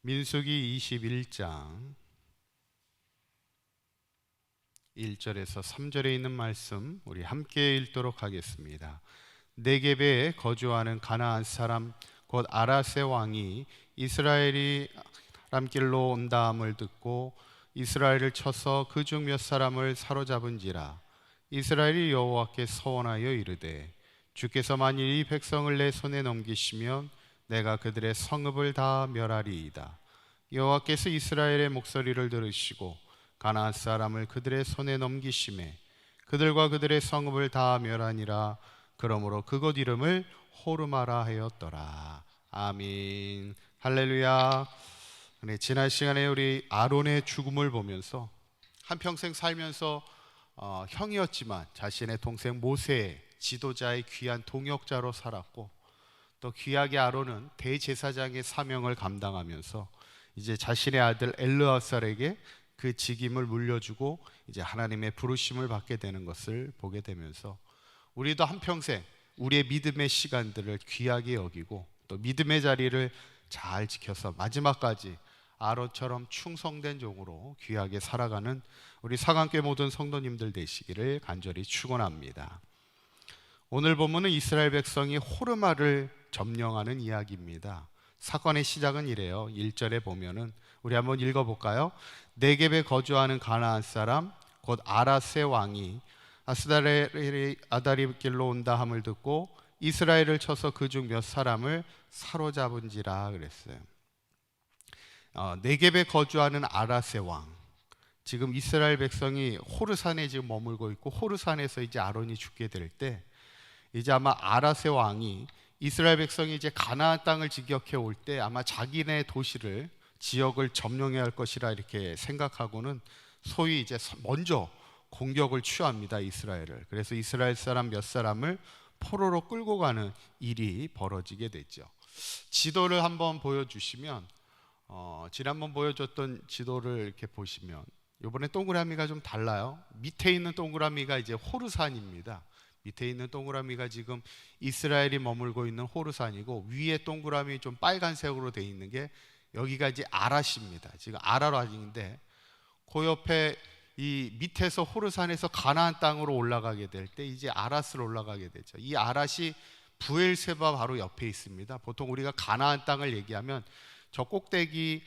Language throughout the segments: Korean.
민수기 21장 1절에서 3절에 있는 말씀 우리 함께 읽도록 하겠습니다. 네겝에 거주하는 가나안 사람 곧 아라세 왕이 이스라엘이 아람길로 온다함을 듣고 이스라엘을 쳐서 그중 몇 사람을 사로잡은지라. 이스라엘이 여호와께 서원하여 이르되 주께서 만일 이 백성을 내 손에 넘기시면 내가 그들의 성읍을 다 멸하리이다. 여호와께서 이스라엘의 목소리를 들으시고 가나안 사람을 그들의 손에 넘기심에 그들과 그들의 성읍을 다 멸하니라. 그러므로 그곳 이름을 호르마라 하였더라. 아멘. 할렐루야. 지난 시간에 우리 아론의 죽음을 보면서 한평생 살면서 형이었지만 자신의 동생 모세의 지도자의 귀한 동역자로 살았고, 또 귀하게 아론은 대제사장의 사명을 감당하면서 이제 자신의 아들 엘르아살에게 그 직임을 물려주고 이제 하나님의 부르심을 받게 되는 것을 보게 되면서 우리도 한평생 우리의 믿음의 시간들을 귀하게 여기고 또 믿음의 자리를 잘 지켜서 마지막까지 아론처럼 충성된 종으로 귀하게 살아가는 우리 사강교회 모든 성도님들 되시기를 간절히 축원합니다. 오늘 본문은 이스라엘 백성이 호르마를 점령하는 이야기입니다. 사건의 시작은 이래요. 1절에 보면은 우리 한번 읽어볼까요? 네겝에 거주하는 가나안 사람 곧 아라세 왕이 이스라엘이 아다리길로 온다 함을 듣고 이스라엘을 쳐서 그중 몇 사람을 사로잡은지라 그랬어요. 네겝에 거주하는 아라세 왕, 지금 이스라엘 백성이 호르산에 지금 머물고 있고 호르산에서 이제 아론이 죽게 될 때 이제 아마 아라세 왕이 이스라엘 백성이 이제 가나안 땅을 진격해 올 때 아마 자기네 도시를 지역을 점령해야 할 것이라 이렇게 생각하고는 소위 이제 먼저 공격을 취합니다, 이스라엘을. 그래서 이스라엘 사람 몇 사람을 포로로 끌고 가는 일이 벌어지게 됐죠. 지도를 한번 보여주시면 지난번 보여줬던 지도를 이렇게 보시면 이번에 동그라미가 좀 달라요. 밑에 있는 동그라미가 이제 호르산입니다. 밑에 있는 동그라미가 지금 이스라엘이 머물고 있는 호르산이고, 위에 동그라미 좀 빨간색으로 되어 있는 게 여기가 이제 아랏입니다. 지금 아랏인데 그 옆에 이 밑에서 호르산에서 가나안 땅으로 올라가게 될 때 이제 아랏을 올라가게 되죠. 이 아랏이 브엘세바 바로 옆에 있습니다. 보통 우리가 가나안 땅을 얘기하면 저 꼭대기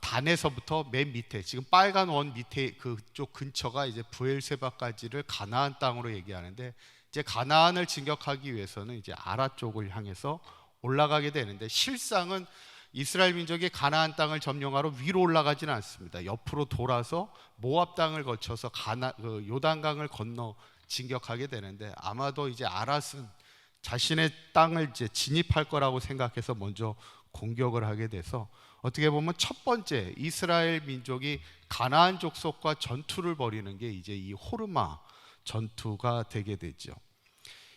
단에서부터 맨 밑에 지금 빨간 원 밑에 그쪽 근처가 이제 브엘세바까지를 가나안 땅으로 얘기하는데, 이제 가나안을 진격하기 위해서는 이제 아랏 쪽을 향해서 올라가게 되는데, 실상은 이스라엘 민족이 가나안 땅을 점령하러 위로 올라가지는 않습니다. 옆으로 돌아서 모압 땅을 거쳐서 요단강을 건너 진격하게 되는데, 아마도 이제 아랏은 자신의 땅을 이제 진입할 거라고 생각해서 먼저 공격을 하게 돼서 어떻게 보면 첫 번째 이스라엘 민족이 가나안 족속과 전투를 벌이는 게 이제 이 호르마 전투가 되게 되죠.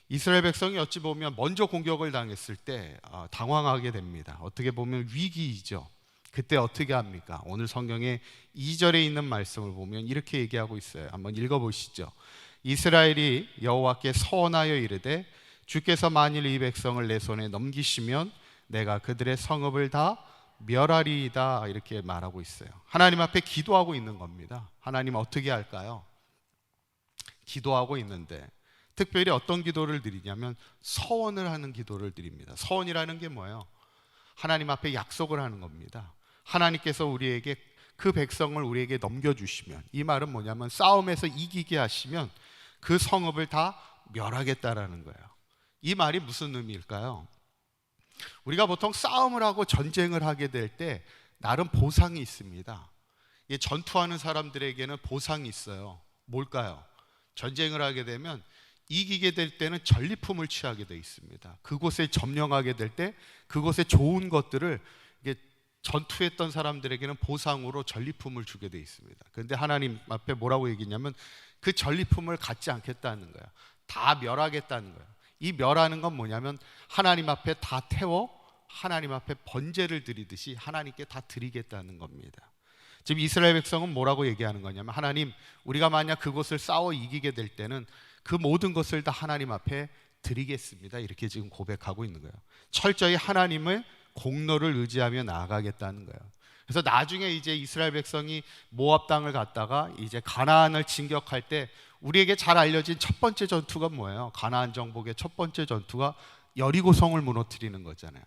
이스라엘 백성이 어찌 보면 먼저 공격을 당했을 때 당황하게 됩니다. 어떻게 보면 위기이죠. 그때 어떻게 합니까? 오늘 성경에 2절에 있는 말씀을 보면 이렇게 얘기하고 있어요. 한번 읽어보시죠. 이스라엘이 여호와께 서원하여 이르되 주께서 만일 이 백성을 내 손에 넘기시면 내가 그들의 성읍을 다 멸하리이다, 이렇게 말하고 있어요. 하나님 앞에 기도하고 있는 겁니다. 하나님 어떻게 할까요? 기도하고 있는데 특별히 어떤 기도를 드리냐면 서원을 하는 기도를 드립니다. 서원이라는 게 뭐예요? 하나님 앞에 약속을 하는 겁니다. 하나님께서 우리에게 그 백성을 우리에게 넘겨주시면, 이 말은 뭐냐면 싸움에서 이기게 하시면 그 성읍을 다 멸하겠다라는 거예요. 이 말이 무슨 의미일까요? 우리가 보통 싸움을 하고 전쟁을 하게 될 때 나름 보상이 있습니다. 전투하는 사람들에게는 보상이 있어요. 뭘까요? 전쟁을 하게 되면 이기게 될 때는 전리품을 취하게 되어 있습니다. 그곳에 점령하게 될 때 그곳에 좋은 것들을 전투했던 사람들에게는 보상으로 전리품을 주게 되어 있습니다. 그런데 하나님 앞에 뭐라고 얘기했냐면 그 전리품을 갖지 않겠다는 거예요. 다 멸하겠다는 거예요. 이 멸하는 건 뭐냐면 하나님 앞에 다 태워 하나님 앞에 번제를 드리듯이 하나님께 다 드리겠다는 겁니다. 지금 이스라엘 백성은 뭐라고 얘기하는 거냐면, 하나님, 우리가 만약 그곳을 싸워 이기게 될 때는 그 모든 것을 다 하나님 앞에 드리겠습니다, 이렇게 지금 고백하고 있는 거예요. 철저히 하나님의 공로를 의지하며 나아가겠다는 거예요. 그래서 나중에 이제 이스라엘 백성이 모압 땅을 갔다가 이제 가나안을 진격할 때 우리에게 잘 알려진 첫 번째 전투가 뭐예요? 가나안 정복의 첫 번째 전투가 여리고성을 무너뜨리는 거잖아요.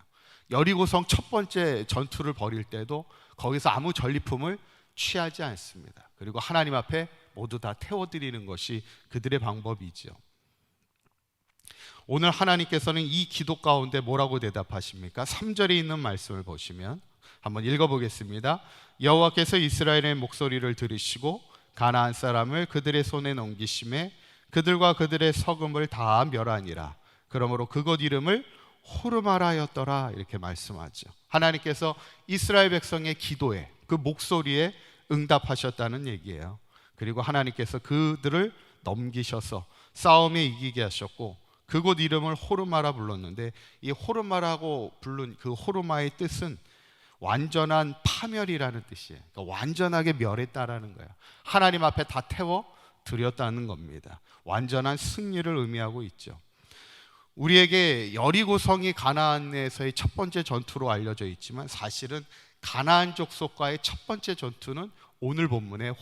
여리고성 첫 번째 전투를 벌일 때도 거기서 아무 전리품을 취하지 않습니다. 그리고 하나님 앞에 모두 다 태워드리는 것이 그들의 방법이죠. 오늘 하나님께서는 이 기도 가운데 뭐라고 대답하십니까? 3절에 있는 말씀을 보시면 한번 읽어보겠습니다. 여호와께서 이스라엘의 목소리를 들으시고 가나안 사람을 그들의 손에 넘기심에 그들과 그들의 서금을 다 멸하니라. 그러므로 그곳 이름을 호르마라였더라. 이렇게 말씀하죠. 하나님께서 이스라엘 백성의 기도에, 그 목소리에 응답하셨다는 얘기예요. 그리고 하나님께서 그들을 넘기셔서 싸움에 이기게 하셨고 그곳 이름을 호르마라 불렀는데, 이 호르마라고 부른 그 호르마의 뜻은 완전한 파멸이라는 뜻이에요. 그러니까 완전하게 멸했다라는 거예요. 하나님 앞에 다 태워 드렸다는 겁니다. 완전한 승리를 의미하고 있죠. 우리에게 여리고성이 가나안에서의 첫 번째 전투로 알려져 있지만 사실은 가나안 족속과의 첫 번째 전투는 오늘 본문의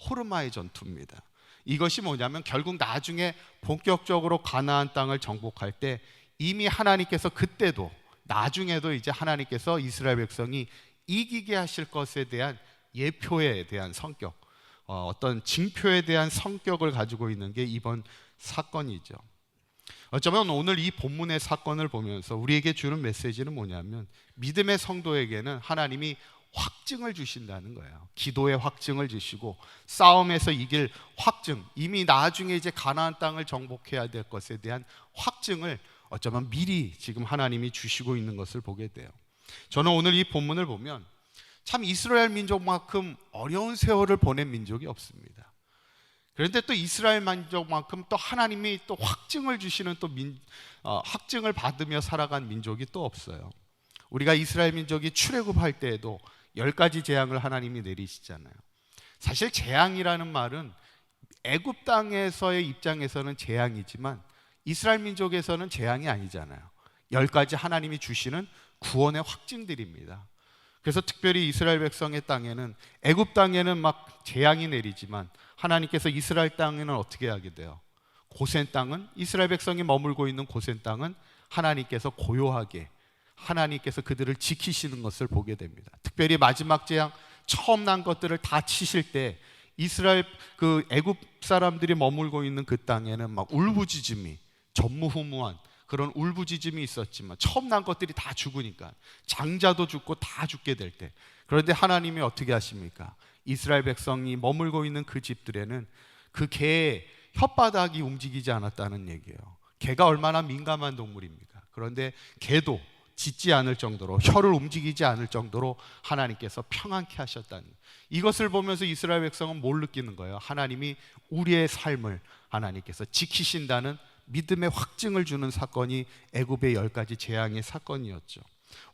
호르마의 전투입니다. 이것이 뭐냐면 결국 나중에 본격적으로 가나안 땅을 정복할 때 이미 하나님께서 그때도 나중에도 이제 하나님께서 이스라엘 백성이 이기게 하실 것에 대한 예표에 대한 성격, 어떤 징표에 대한 성격을 가지고 있는 게 이번 사건이죠. 어쩌면 오늘 이 본문의 사건을 보면서 우리에게 주는 메시지는 뭐냐면 믿음의 성도에게는 하나님이 확증을 주신다는 거예요. 기도의 확증을 주시고 싸움에서 이길 확증, 이미 나중에 이제 가나안 땅을 정복해야 될 것에 대한 확증을 어쩌면 미리 지금 하나님이 주시고 있는 것을 보게 돼요. 저는 오늘 이 본문을 보면 참 이스라엘 민족만큼 어려운 세월을 보낸 민족이 없습니다. 그런데 또 이스라엘 민족만큼 또 하나님이 또 확증을 주시는 또 확증을 받으며 살아간 민족이 또 없어요. 우리가 이스라엘 민족이 출애굽할 때에도 10가지 재앙을 하나님이 내리시잖아요. 사실 재앙이라는 말은 애굽 땅에서의 입장에서는 재앙이지만 이스라엘 민족에서는 재앙이 아니잖아요. 10가지 하나님이 주시는 구원의 확증들입니다. 그래서 특별히 이스라엘 백성의 땅에는, 애굽 땅에는 막 재앙이 내리지만 하나님께서 이스라엘 땅에는 어떻게 하게 돼요? 고센 땅은, 이스라엘 백성이 머물고 있는 고센 땅은 하나님께서 고요하게, 하나님께서 그들을 지키시는 것을 보게 됩니다. 특별히 마지막 재앙 처음 난 것들을 다 치실 때 이스라엘 그 애굽 사람들이 머물고 있는 그 땅에는 막 울부짖음이, 전무후무한 그런 울부짖음이 있었지만 처음 난 것들이 다 죽으니까 장자도 죽고 다 죽게 될 때, 그런데 하나님이 어떻게 하십니까? 이스라엘 백성이 머물고 있는 그 집들에는 그 개의 혓바닥이 움직이지 않았다는 얘기예요. 개가 얼마나 민감한 동물입니까? 그런데 개도 짖지 않을 정도로, 혀를 움직이지 않을 정도로 하나님께서 평안케 하셨다는, 이것을 보면서 이스라엘 백성은 뭘 느끼는 거예요? 하나님이 우리의 삶을 하나님께서 지키신다는 믿음의 확증을 주는 사건이 애굽의 10가지 재앙의 사건이었죠.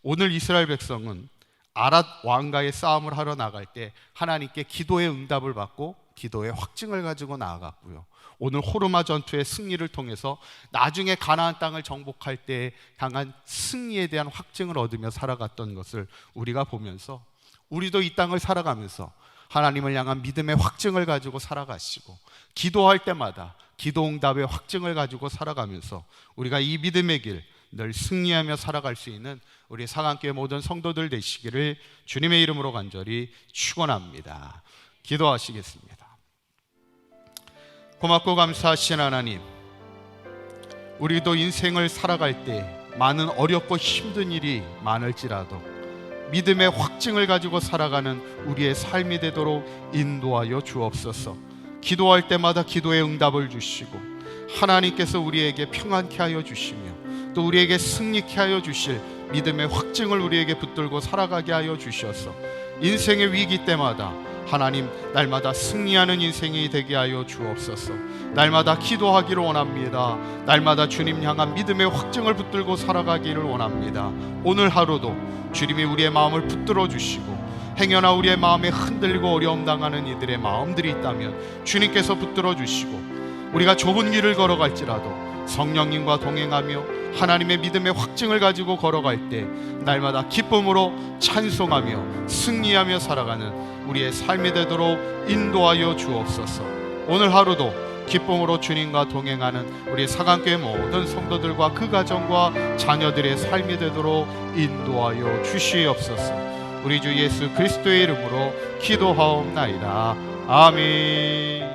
오늘 이스라엘 백성은 아랏 왕과의 싸움을 하러 나갈 때 하나님께 기도의 응답을 받고 기도의 확증을 가지고 나아갔고요. 오늘 호르마 전투의 승리를 통해서 나중에 가나안 땅을 정복할 때 강한 승리에 대한 확증을 얻으며 살아갔던 것을 우리가 보면서 우리도 이 땅을 살아가면서 하나님을 향한 믿음의 확증을 가지고 살아가시고 기도할 때마다 기도 응답의 확증을 가지고 살아가면서 우리가 이 믿음의 길 늘 승리하며 살아갈 수 있는 우리 상한교회 모든 성도들 되시기를 주님의 이름으로 간절히 축원합니다. 기도하시겠습니다. 고맙고 감사하신 하나님, 우리도 인생을 살아갈 때 많은 어렵고 힘든 일이 많을지라도 믿음의 확증을 가지고 살아가는 우리의 삶이 되도록 인도하여 주옵소서. 기도할 때마다 기도의 응답을 주시고 하나님께서 우리에게 평안케 하여 주시며 또 우리에게 승리케 하여 주실 믿음의 확증을 우리에게 붙들고 살아가게 하여 주셔서 인생의 위기 때마다 하나님 날마다 승리하는 인생이 되게 하여 주옵소서. 날마다 기도하기를 원합니다. 날마다 주님 향한 믿음의 확증을 붙들고 살아가기를 원합니다. 오늘 하루도 주님이 우리의 마음을 붙들어 주시고 행여나 우리의 마음에 흔들리고 어려움 당하는 이들의 마음들이 있다면 주님께서 붙들어 주시고 우리가 좁은 길을 걸어갈지라도 성령님과 동행하며 하나님의 믿음의 확증을 가지고 걸어갈 때 날마다 기쁨으로 찬송하며 승리하며 살아가는 우리의 삶이 되도록 인도하여 주옵소서. 오늘 하루도 기쁨으로 주님과 동행하는 우리 사강교회 모든 성도들과 그 가정과 자녀들의 삶이 되도록 인도하여 주시옵소서. 우리 주 예수 그리스도의 이름으로 기도하옵나이다. 아멘.